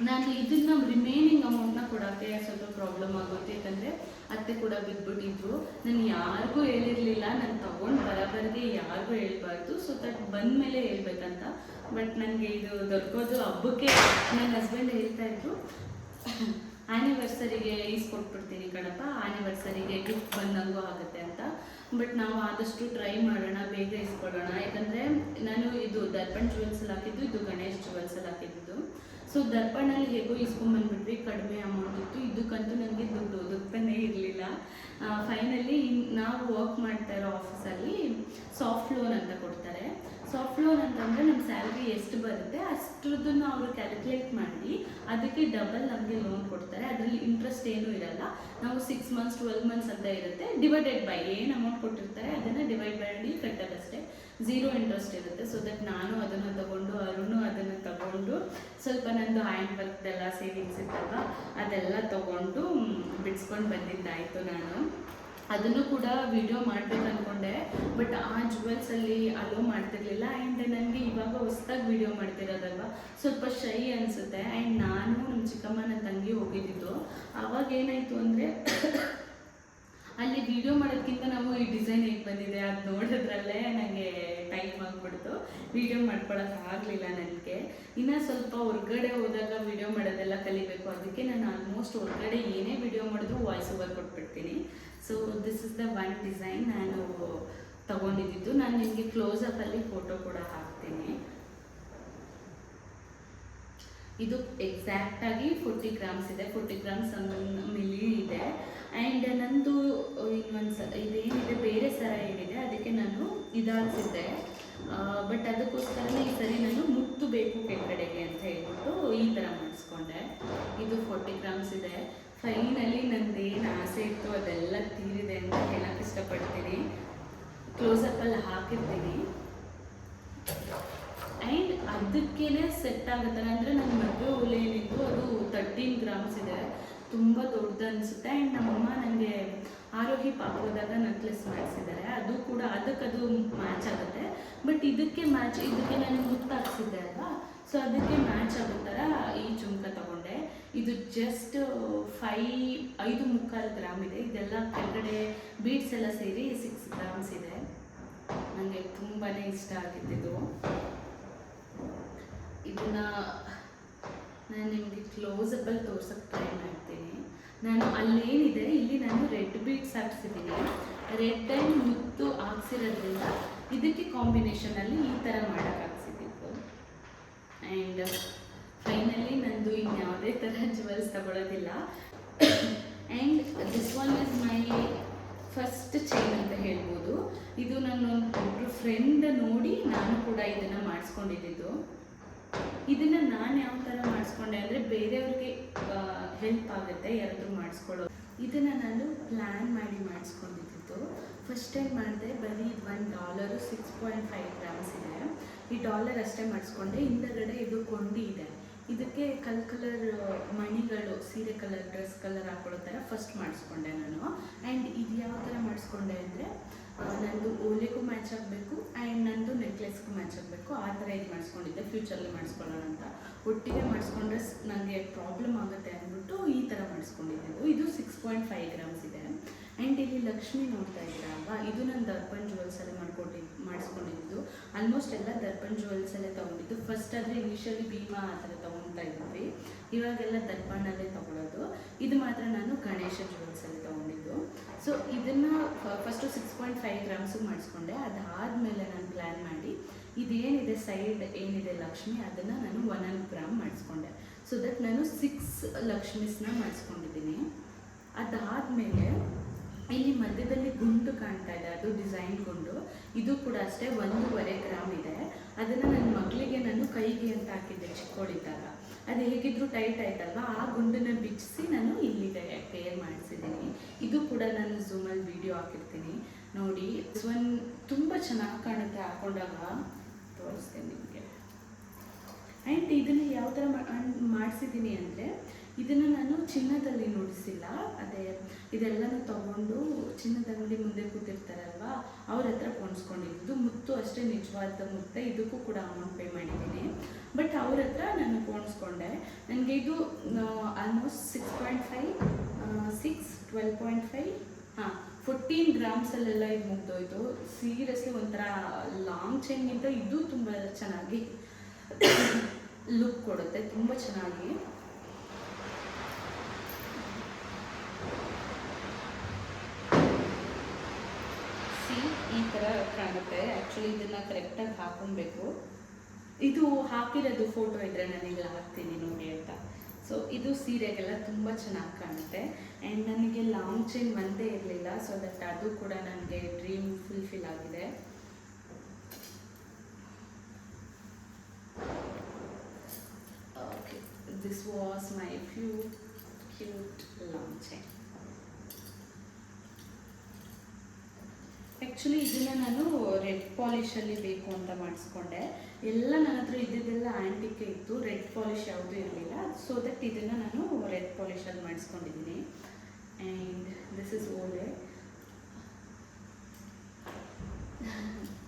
ನಾನು ಇದನ್ನು ರಿಮೈನಿಂಗ್ ಅಮೌಂಟ್ನ ಕೊಡೋಕ್ಕೆ ಸ್ವಲ್ಪ ಪ್ರಾಬ್ಲಮ್ ಆಗುತ್ತೆ. ಯಾಕಂದರೆ ಅತ್ತೆ ಕೂಡ ಬಿದ್ದುಬಿಟ್ಟಿದ್ರು. ನಾನು ಯಾರಿಗೂ ಹೇಳಿರಲಿಲ್ಲ, ನಾನು ತೊಗೊಂಡು ಬರೋಬರಿಗೆ ಯಾರಿಗೂ ಹೇಳ್ಬಾರ್ದು. ಸೊ ದಟ್ ಬಂದ ಮೇಲೆ ಹೇಳ್ಬೇಕಂತ. ಬಟ್ ನನಗೆ ಇದು ದೊರಕೋದು ಹಬ್ಬಕ್ಕೆ. ನನ್ನ ಹಸ್ಬೆಂಡ್ ಹೇಳ್ತಾಯಿದ್ರು, ಆ್ಯನಿವರ್ಸರಿಗೆ ಕೊಟ್ಬಿಡ್ತೀನಿ ಕಣಪ್ಪ, ಆ್ಯನಿವರ್ಸರಿಗೆ ಗಿಫ್ಟ್ ಬಂದಂಗೂ ಆಗುತ್ತೆ ಅಂತ. ಬಟ್ ನಾವು ಆದಷ್ಟು ಟ್ರೈ ಮಾಡೋಣ, ಬೇಗ ಇಸ್ಕೊಳ್ಳೋಣ. ಯಾಕಂದರೆ ನಾನು ಇದು ದರ್ಪಣ್ ಜುವೆಲ್ಸಲ್ಲಿ ಹಾಕಿದ್ದು, ಇದು ಗಣೇಶ್ ಜುವೆಲ್ಸಲ್ಲಿ ಹಾಕಿದ್ದು. ಸೊ ದರ್ಪಣಲ್ಲಿ ಹೇಗೋ ಇಸ್ಕೊಂಡ್ಬಂದ್ಬಿಟ್ವಿ, ಕಡಿಮೆ ಅಮೌಂಟ್ ಇತ್ತು. ಇದಕ್ಕಂತೂ ನನಗೆ ದುಡ್ಡೇ ಇರಲಿಲ್ಲ. ಫೈನಲಿ ನಾವು ವರ್ಕ್ ಮಾಡ್ತಾ ಇರೋ ಆಫೀಸಲ್ಲಿ ಸಾಫ್ಟ್ ಲೋನ್ ಅಂತ ಕೊಡ್ತಾರೆ. ಸಾಫ್ಟ್ ಲೋನ್ ಅಂತಂದರೆ ನಮ್ಮ ಸ್ಯಾಲ್ರಿ ಎಷ್ಟು ಬರುತ್ತೆ ಅಷ್ಟರದನ್ನು ಅವರು ಕ್ಯಾಲ್ಕುಲೇಟ್ ಮಾಡಿ ಅದಕ್ಕೆ ಡಬಲ್ ನಮಗೆ ಲೋನ್ ಕೊಡ್ತಾರೆ. ಅದರಲ್ಲಿ ಇಂಟ್ರೆಸ್ಟ್ ಏನೂ ಇರಲ್ಲ. ನಾವು 6 months 12 months ಅಂತ ಇರುತ್ತೆ. ಡಿವೈಡೆಡ್ ಬೈ ಏನು ಅಮೌಂಟ್ ಕೊಟ್ಟಿರ್ತಾರೆ ಅದನ್ನು ಡಿವೈಡ್ ಮಾಡಿ ಕಟ್ಟೋದಷ್ಟೇ. ಝೀರೋ ಇಂಟ್ರೆಸ್ಟ್ ಇರುತ್ತೆ. ಸೊ ದಟ್ ನಾನು ಅದನ್ನು ತಗೊಂಡು ಅರುಣು ಅದನ್ನು ತಗೊಂಡು ಸ್ವಲ್ಪ ನಂದು ಹ್ಯಾಂಡ್ ವರ್ಕ್ದೆಲ್ಲ ಸೇವಿಂಗ್ಸ್ ಇತ್ತಲ್ವ ಅದೆಲ್ಲ ತಗೊಂಡು ಬಿಡಿಸ್ಕೊಂಡು ಬಂದಿದ್ದಾಯಿತು. ನಾನು ಅದನ್ನು ಕೂಡ ವಿಡಿಯೋ ಮಾಡಬೇಕು ಅಂದ್ಕೊಂಡೆ, ಬಟ್ ಆ ಜುವೆಲ್ಸಲ್ಲಿ ಅಲೋ ಮಾಡ್ತಿರ್ಲಿಲ್ಲ. ಆ್ಯಂಡ್ ನನಗೆ ಇವಾಗ ಹೊಸ್ದಾಗಿ ವಿಡಿಯೋ ಮಾಡ್ತಿರೋದಲ್ವ ಸ್ವಲ್ಪ ಶೈ ಅನಿಸುತ್ತೆ. ಆ್ಯಂಡ್ ನಾನು ನಮ್ಮ ಚಿಕ್ಕಮ್ಮ ನನ್ನ ತಂಗಿ ಹೋಗಿದ್ದಿದ್ದು. ಆವಾಗ ಏನಾಯಿತು ಅಂದರೆ ಅಲ್ಲಿ ವಿಡಿಯೋ ಮಾಡೋದಕ್ಕಿಂತ ನಾವು ಈ ಡಿಸೈನ್ ಹೇಗೆ ಬಂದಿದೆ ಅದು ನೋಡೋದ್ರಲ್ಲೇ ನನಗೆ ಟೈಮ್ ಆಗಿಬಿಡ್ತು. ವಿಡಿಯೋ ಮಾಡ್ಕೊಳಕ್ಕಾಗಲಿಲ್ಲ ನನಗೆ. ಇನ್ನು ಸ್ವಲ್ಪ ಹೊರ್ಗಡೆ ಹೋದಾಗ ವಿಡಿಯೋ ಮಾಡೋದೆಲ್ಲ ಕಲಿಬೇಕು. ಅದಕ್ಕೆ ನಾನು ಆಲ್ಮೋಸ್ಟ್ ಹೊರಗಡೆ ಏನೇ ವಿಡಿಯೋ ಮಾಡಿದ್ರು ವಾಯ್ಸ್ ಓವರ್ ಕೊಟ್ಬಿಡ್ತೀನಿ. So this is the one design ನಾನು ತಗೊಂಡಿದ್ದು. ನಾನು ನಿಮಗೆ ಕ್ಲೋಸಪ್ಪಲ್ಲಿ ಫೋಟೋ ಕೂಡ ಹಾಕ್ತೀನಿ. ಇದು ಎಕ್ಸಾಕ್ಟಾಗಿ 40 ಗ್ರಾಮ್ಸ್ ಇದೆ, 40 ಗ್ರಾಮ್ಸ್ 1 ಮಿಲಿ ಇದೆ. ಆ್ಯಂಡ್ ನಂದು ಇದೇನಿದೆ ಬೇರೆ ಸರ ಏನಿದೆ ಅದಕ್ಕೆ ನಾನು ಇದಾಗ್ಸಿದ್ದೆ. ಬಟ್ ಅದಕ್ಕೋಸ್ಕರನೇ ಈ ಸರಿ ನಾನು ಮುತ್ತು ಬೇಕು ಕೆಳಗಡೆಗೆ ಅಂತ ಹೇಳ್ಬಿಟ್ಟು ಈ ಥರ ಮಾಡಿಸ್ಕೊಂಡೆ. ಇದು 40 ಗ್ರಾಮ್ಸ್ ಇದೆ. ಫೈನಲಿ ನಂದೇನು ಆಸೆ ಇತ್ತು ಅದೆಲ್ಲ ತೀರಿದೆ ಅಂತ ಹೇಳಕ್ಕೆ ಇಷ್ಟಪಡ್ತೀನಿ. ಕ್ಲೋಸಪ್ಪಲ್ಲಿ ಹಾಕಿರ್ತೀನಿ. ಆ್ಯಂಡ್ ಅದಕ್ಕೇ ಸೆಟ್ ಆಗುತ್ತಲ್ಲ ಅಂದರೆ ನನ್ನ ಮದುವೆ ಓಲೆ ಏನಿತ್ತು ಅದು 13 ಗ್ರಾಮ್ಸ್ ಇದೆ, ತುಂಬ ದೊಡ್ಡದು ಅನಿಸುತ್ತೆ. ಆ್ಯಂಡ್ ನಮ್ಮಮ್ಮ ನನಗೆ ಆರೋಹಿ ಪಾಪ ಹೋದಾಗ ನೆಕ್ಲೆಸ್ ಮಾಡಿಸಿದ್ದಾರೆ, ಅದು ಕೂಡ ಅದಕ್ಕದು ಮ್ಯಾಚ್ ಆಗುತ್ತೆ. ಬಟ್ ಇದಕ್ಕೆ ನಾನು ಮುತ್ತು ಹಾಕ್ಸಿದ್ದೆ ಅಲ್ವಾ, ಸೊ ಅದಕ್ಕೆ ಮ್ಯಾಚ್ ಆಗೋ ಥರ ಈ ಜುಮ್ಕ ತಗೊಂಡೆ. ಇದು ಜಸ್ಟ್ 5.25 ಗ್ರಾಮ್ ಇದೆ. ಇದೆಲ್ಲ ಕೆಳಗಡೆ ಬೀಡ್ಸ್ ಎಲ್ಲ ಸೇರಿ 6 ಗ್ರಾಮ್ಸ್ ಇದೆ. ನನಗೆ ತುಂಬಾ ಇಷ್ಟ ಆಗಿದ್ದು. ಇದನ್ನು ನಾನು ನಿಮಗೆ ಕ್ಲೋಸಪ್ಪಲ್ಲಿ ತೋರ್ಸೋಕ್ಕೆ ಟ್ರೈ ಮಾಡ್ತೀನಿ. ನಾನು ಅಲ್ಲೇನಿದೆ ಇಲ್ಲಿ ನಾನು ರೆಡ್ ಬೀಡ್ಸ್ ಹಾಕ್ಸಿದ್ದೀನಿ. ರೆಡ್ ಆ್ಯಂಡ್ ಮುತ್ತು ಹಾಕ್ಸಿರೋದ್ರಿಂದ ಇದಕ್ಕೆ ಕಾಂಬಿನೇಷನಲ್ಲಿ ಈ ಥರ ಮಾಡೋಕ್ಕೆ ಹಾಕ್ಸಿದ್ದು. ಆ್ಯಂಡ್ ಫೈನಲಿ ನಂದು ಇನ್ಯಾವುದೇ ಥರ ಜುವೆಲ್ಸ್ ತಗೊಳ್ಳೋದಿಲ್ಲ. And this one is my first chain ಅಂತ ಹೇಳ್ಬೋದು. ಇದು ನನ್ನೊಬ್ಬರು ಫ್ರೆಂಡ್ ನೋಡಿ ನಾನು ಕೂಡ ಇದನ್ನು ಮಾಡಿಸ್ಕೊಂಡಿದ್ದು. ಇದನ್ನು ನಾನು ಯಾವ ಥರ ಮಾಡಿಸ್ಕೊಂಡೆ ಅಂದರೆ ಬೇರೆಯವ್ರಿಗೆ ಹೆಲ್ಪ್ ಆಗುತ್ತೆ ಯಾರಾದರೂ ಮಾಡಿಸ್ಕೊಳ್ಳೋ. ಇದನ್ನು ನಾನು ಪ್ಲ್ಯಾನ್ ಮಾಡಿ ಮಾಡಿಸ್ಕೊಂಡಿದ್ದು. ಫಸ್ಟ್ ಟೈಮ್ ಮಾಡಿದೆ. ಬರೀ $1 6.5 ಗ್ರಾಮ್ಸ್ ಇದೆ. ಈ ಡಾಲರ್ ಅಷ್ಟೇ ಮಾಡಿಸ್ಕೊಂಡೆ. ಹಿಂದಗಡೆ ಇದು ಕೊಂಡಿ ಇದೆ. ಇದಕ್ಕೆ ಕಲರ್ ಮಣಿಗಳು ಸೀರೆ ಕಲರ್ ಡ್ರೆಸ್ ಕಲರ್ ಹಾಕೊಳ್ಳೋ ಥರ ಫಸ್ಟ್ ಮಾಡಿಸ್ಕೊಂಡೆ ನಾನು. ಆ್ಯಂಡ್ ಇದು ಯಾವ ಥರ ಮಾಡಿಸ್ಕೊಂಡೆ ಅಂದರೆ ನಂದು ಓಲೆಗೂ ಮ್ಯಾಚ್ ಆಗಬೇಕು ಆ್ಯಂಡ್ ನಂದು ನೆಕ್ಲೆಸ್ಗೂ ಮ್ಯಾಚ್ ಆಗಬೇಕು, ಆ ಥರ ಇದು ಮಾಡಿಸ್ಕೊಂಡಿದ್ದೆ. ಫ್ಯೂಚರಲ್ಲಿ ಮಾಡಿಸ್ಕೊಳ್ಳೋಣ ಅಂತ. ಒಟ್ಟಿಗೆ ಮಾಡಿಸ್ಕೊಂಡ್ರೆ ನನಗೆ ಪ್ರಾಬ್ಲಮ್ ಆಗುತ್ತೆ ಅಂದ್ಬಿಟ್ಟು ಈ ಥರ ಮಾಡಿಸ್ಕೊಂಡಿದ್ದು. ಇದು 6.5 ಗ್ರಾಮ್ಸ್ ಇದೆ. ಆ್ಯಂಡ್ ಇಲ್ಲಿ ಲಕ್ಷ್ಮಿ ನೋಡ್ತಾ ಇದ್ದೀರಾ ಅಲ್ವಾ, ಇದು ನಾನು ದರ್ಪಣ್ ಜುವೆಲ್ಸಲ್ಲೇ ಮಾಡಿಸ್ಕೊಂಡಿದ್ದು. ಆಲ್ಮೋಸ್ಟ್ ಎಲ್ಲ ದರ್ಪಣ್ ಜುವೆಲ್ಸಲ್ಲೇ ತೊಗೊಂಡಿದ್ದು. ಫಸ್ಟ್ ಆದರೆ ಇನಿಷಿಯಲಿ ಭೀಮಾ ಆ ಥರ ತೊಗೊಳ್ತಾ ಇದ್ವಿ, ಇವಾಗೆಲ್ಲ ದರ್ಪಣಲ್ಲೇ ತೊಗೊಳೋದು. ಇದು ಮಾತ್ರ ನಾನು ಗಣೇಶ ಜುವೆಲ್ಸಲ್ಲಿ ತೊಗೊಂಡಿದ್ದು. ಸೊ ಇದನ್ನು ಫಸ್ಟು 6.5 ಗ್ರಾಮ್ಸು ಮಾಡಿಸ್ಕೊಂಡೆ. ಅದಾದಮೇಲೆ ನಾನು ಪ್ಲ್ಯಾನ್ ಮಾಡಿ ಇದೇನಿದೆ ಸೈಡ್ ಏನಿದೆ ಲಕ್ಷ್ಮಿ ಅದನ್ನು ನಾನು 1 ಗ್ರಾಮ್ ಮಾಡಿಸ್ಕೊಂಡೆ. ಸೊ ದಟ್ ನಾನು 6 ಲಕ್ಷ್ಮೀಸ್ನ ಮಾಡಿಸ್ಕೊಂಡಿದ್ದೀನಿ. ಅದಾದಮೇಲೆ ಇಲ್ಲಿ ಮಧ್ಯದಲ್ಲಿ ಗುಂಡು ಕಾಣ್ತಾ ಇದೆ, ಅದು ಡಿಸೈನ್ ಗುಂಡು. ಇದು ಕೂಡ ಅಷ್ಟೇ 1.5 ಗ್ರಾಮ್ ಇದೆ. ಅದನ್ನು ನನ್ನ ಮಗಳಿಗೆ ನಾನು ಕೈಗೆ ಅಂತ ಹಾಕಿದ್ದೆ ಚಿಕ್ಕೋಳಿದ್ದಾಗ. ಅದು ಹೇಗಿದ್ರು ಟೈಟ್ ಆಯ್ತಲ್ವ, ಆ ಗುಂಡನ್ನು ಬಿಚ್ಚಿಸಿ ನಾನು ಇಲ್ಲಿಗೆ ಪೇರ್ ಮಾಡಿಸಿದ್ದೀನಿ. ಇದು ಕೂಡ ನಾನು ಝೂಮಲ್ಲಿ ವಿಡಿಯೋ ಹಾಕಿರ್ತೀನಿ ನೋಡಿ. ತುಂಬ ಚೆನ್ನಾಗಿ ಕಾಣುತ್ತೆ ಹಾಕೊಂಡಾಗ, ತೋರಿಸ್ತೇನೆ ನಿಮಗೆ. ಆ್ಯಂಡ್ ಇದನ್ನು ಯಾವ ಥರ ಮಾಡಿಸಿದ್ದೀನಿ ಅಂದರೆ ಇದನ್ನು ನಾನು ಚಿನ್ನದಲ್ಲಿ ನುಡಿಸಿಲ್ಲ. ಅದೇ ಇದೆಲ್ಲನೂ ತೊಗೊಂಡು ಚಿನ್ನದ ಅಂಗಡಿ ಮುಂದೆ ಕೂತಿರ್ತಾರಲ್ವ ಅವ್ರ ಹತ್ರ ಪೋಣಿಸ್ಕೊಂಡಿದ್ದು. ಮುತ್ತು ಅಷ್ಟೇ ನಿಜವಾದ ಮುತ್ತೆ, ಇದಕ್ಕೂ ಕೂಡ ಅಮೌಂಟ್ ಪೇ ಮಾಡಿದ್ದೀನಿ. ಬಟ್ ಅವ್ರ ಹತ್ರ ನಾನು ಪೋಣಿಸ್ಕೊಂಡೆ. ನನಗೆ ಇದು ಆಲ್ಮೋಸ್ಟ್ 6.5 6 12.5 14 ಗ್ರಾಮ್ಸಲ್ಲೆಲ್ಲ ಇದು ಮುಗ್ದೋಯ್ತು. ಸೀರಿಯಸ್ಲಿ ಒಂಥರ ಲಾಂಗ್ ಚೈನ್ಗಿಂತ ಇದು ತುಂಬ ಚೆನ್ನಾಗಿ ಲುಕ್ ಕೊಡುತ್ತೆ, ತುಂಬ ಚೆನ್ನಾಗಿ. ಈ ಥರ ಕಾಣುತ್ತೆ. ಆ್ಯಕ್ಚುಲಿ ಇದನ್ನು ಕರೆಕ್ಟಾಗಿ ಹಾಕೊಬೇಕು. ಇದು ಹಾಕಿರೋದು ಫೋಟೋ ಇದ್ದರೆ ನಾನಿಲ್ಲ ಹಾಕ್ತೀನಿ ನೋಡಿ ಅಂತ. ಸೊ ಇದು ಸೀರೆಗೆಲ್ಲ ತುಂಬ ಚೆನ್ನಾಗಿ ಕಾಣುತ್ತೆ. ಆ್ಯಂಡ್ ನನಗೆ ಲಾಂಗ್ ಚೈನ್ ಒಂದೇ ಇರಲಿಲ್ಲ, ಸೊ ದಟ್ ಅದು ಕೂಡ ನನಗೆ ಡ್ರೀಮ್ ಫುಲ್ಫಿಲ್ ಆಗಿದೆ. Okay, this was my cute long chain. Actually ಇದನ್ನು ನಾನು ರೆಡ್ ಪಾಲಿಶಲ್ಲಿ ಬೇಕು ಅಂತ ಮಾಡಿಸ್ಕೊಂಡೆ. ಎಲ್ಲ ನನ್ನ ಹತ್ರ ಇದ್ದಿದ್ದೆಲ್ಲ ಆ್ಯಂಟಿಕ್ಕೆ ಇತ್ತು, ರೆಡ್ ಪಾಲಿಶ್ ಯಾವುದೂ ಇರಲಿಲ್ಲ. ಸೊ ದಟ್ ಇದನ್ನು ನಾನು ರೆಡ್ ಪಾಲಿಶಲ್ಲಿ ಮಾಡಿಸ್ಕೊಂಡಿದ್ದೀನಿ. ಆ್ಯಂಡ್ ದಿಸ್ ಇಸ್ ಓಲೆ.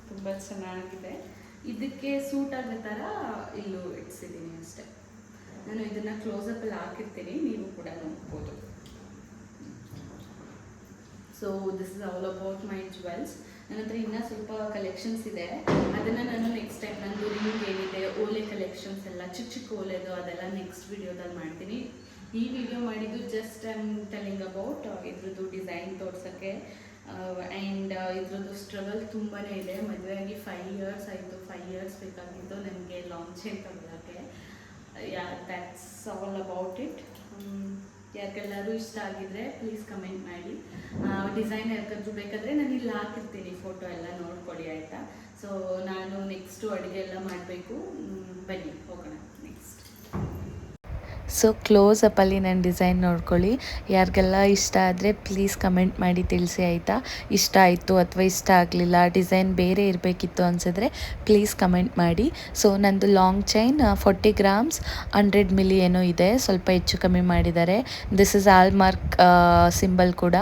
ತುಂಬ ಚೆನ್ನಾಗಿದೆ. ಇದಕ್ಕೆ ಸೂಟ್ ಆಗೋ ಥರ ಇಲ್ಲೂ ಇಡ್ಸಿದ್ದೀನಿ ಅಷ್ಟೆ. ನಾನು ಇದನ್ನು ಕ್ಲೋಸಪ್ಪಲ್ಲಿ ಹಾಕಿರ್ತೀನಿ, ನೀವು ಕೂಡ ನೋಡ್ಬೋದು. So this is all about my jewels. ನನ್ನ ಹತ್ರ ಇನ್ನೂ ಸ್ವಲ್ಪ ಕಲೆಕ್ಷನ್ಸ್ ಇದೆ, ಅದನ್ನು ನಾನು ನೆಕ್ಸ್ಟ್ ಟೈಮ್ ನಂದು ರಿಂಗ್ ಏನಿದೆ, ಓಲೆ ಕಲೆಕ್ಷನ್ಸ್ ಎಲ್ಲ ಚಿಕ್ಕ ಚಿಕ್ಕ ಓಲೆದು ಅದೆಲ್ಲ ನೆಕ್ಸ್ಟ್ ವಿಡಿಯೋದಲ್ಲಿ ಮಾಡ್ತೀನಿ. ಈ ವಿಡಿಯೋ ಮಾಡಿದ್ದು just I am telling about ಇದ್ರದ್ದು ಡಿಸೈನ್ ತೋರ್ಸೋಕ್ಕೆ. ಆ್ಯಂಡ್ ಇದ್ರದ್ದು ಸ್ಟ್ರಗಲ್ ತುಂಬಾ ಇದೆ. ಮದುವೆಯಾಗಿ 5 years ಆಯಿತು. 5 years ಬೇಕಾಗಿತ್ತು ನನಗೆ ಲಾಂಗ್ ಚೈನ್ ತಗೊಳ್ಳೋಕ್ಕೆ. Yeah that's all about it. ಯಾರಿಗೆಲ್ಲರೂ ಇಷ್ಟ ಆಗಿದ್ರೆ ಪ್ಲೀಸ್ ಕಮೆಂಟ್ ಮಾಡಿ. ಡಿಸೈನ್ ಯಾರಿಗಾದ್ರೂ ಬೇಕಾದರೆ ನಾನು ಇಲ್ಲಿ ಹಾಕಿರ್ತೀನಿ, ಫೋಟೋ ಎಲ್ಲ ನೋಡ್ಕೊಳ್ಳಿ ಆಯಿತಾ. ಸೊ ನಾನು ನೆಕ್ಸ್ಟು ಅಡುಗೆ ಎಲ್ಲ ಮಾಡಬೇಕು. ಬನ್ನಿ ಹೋಗೋಣ ನೆಕ್ಸ್ಟ್. ಸೊ ಕ್ಲೋಸಪ್ಪಲ್ಲಿ ನನ್ನ ಡಿಸೈನ್ ನೋಡ್ಕೊಳ್ಳಿ. ಯಾರಿಗೆಲ್ಲ ಇಷ್ಟ ಆದರೆ ಪ್ಲೀಸ್ ಕಮೆಂಟ್ ಮಾಡಿ ತಿಳಿಸಿ ಆಯಿತಾ. ಇಷ್ಟ ಆಯಿತು ಅಥವಾ ಇಷ್ಟ ಆಗಲಿಲ್ಲ, ಡಿಸೈನ್ ಬೇರೆ ಇರಬೇಕಿತ್ತು ಅನಿಸಿದ್ರೆ ಪ್ಲೀಸ್ ಕಮೆಂಟ್ ಮಾಡಿ. ಸೊ ನಂದು ಲಾಂಗ್ ಚೈನ್ 40 grams 100 milli ಏನೋ ಇದೆ, ಸ್ವಲ್ಪ ಹೆಚ್ಚು ಕಮ್ಮಿ ಮಾಡಿದ್ದಾರೆ. ದಿಸ್ ಇಸ್ ಆಲ್ಮಾರ್ಕ್ ಸಿಂಬಲ್ ಕೂಡ.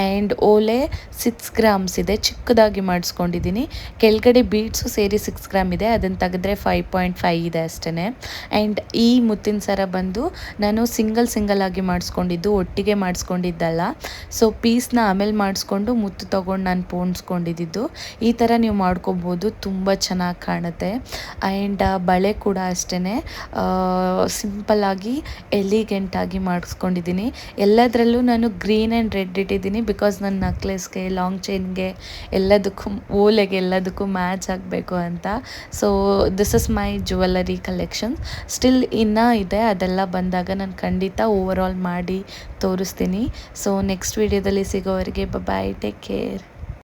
ಆ್ಯಂಡ್ ಓಲೆ 6 grams ಇದೆ, ಚಿಕ್ಕದಾಗಿ ಮಾಡಿಸ್ಕೊಂಡಿದ್ದೀನಿ. ಕೆಳಗಡೆ ಬೀಡ್ಸು ಸೇರಿ 6 grams ಇದೆ, ಅದನ್ನು ತೆಗೆದ್ರೆ 5.5 ಇದೆ ಅಷ್ಟೇ. ಆ್ಯಂಡ್ ಈ ಮುತ್ತಿನ ಸರ ಬಂದು ನಾನು ಸಿಂಗಲ್ ಆಗಿ ಮಾಡಿಸ್ಕೊಂಡಿದ್ದು, ಒಟ್ಟಿಗೆ ಮಾಡಿಸ್ಕೊಂಡಿದ್ದಲ್ಲ. ಸೊ ಪೀಸ್ನ ಆಮೇಲೆ ಮಾಡಿಸ್ಕೊಂಡು ಮುತ್ತು ತೊಗೊಂಡು ನಾನು ಪೋಣಿಸ್ಕೊಂಡಿದ್ದು. ಈ ಥರ ನೀವು ಮಾಡ್ಕೊಬೋದು, ತುಂಬ ಚೆನ್ನಾಗಿ ಕಾಣುತ್ತೆ. ಆ್ಯಂಡ್ ಬಳೆ ಕೂಡ ಅಷ್ಟೇ ಸಿಂಪಲ್ಲಾಗಿ ಎಲಿಗೆಂಟಾಗಿ ಮಾಡಿಸ್ಕೊಂಡಿದ್ದೀನಿ. ಎಲ್ಲದರಲ್ಲೂ ನಾನು ಗ್ರೀನ್ ಆ್ಯಂಡ್ ರೆಡ್ ಇಟ್ಟಿದ್ದೀನಿ, ಬಿಕಾಸ್ ನನ್ನ ನೆಕ್ಲೆಸ್ಗೆ, ಲಾಂಗ್ ಚೈನ್ಗೆ, ಎಲ್ಲದಕ್ಕೂ, ಓಲೆಗೆ ಎಲ್ಲದಕ್ಕೂ ಮ್ಯಾಚ್ ಆಗಬೇಕು ಅಂತ. So this is my jewellery collection. Still ಇನ್ನೂ ಇದೆ, ಅದೆಲ್ಲ ಬಂದಾಗ ನಾನು ಖಂಡಿತ ಓವರ್ ಆಲ್ ಮಾಡಿ ತೋರಿಸ್ತೀನಿ. ಸೊ ನೆಕ್ಸ್ಟ್ ವಿಡಿಯೋದಲ್ಲಿ ಸಿಗೋವರೆಗೆ ಬಾಯ್, ಟೇಕ್ ಕೇರ್.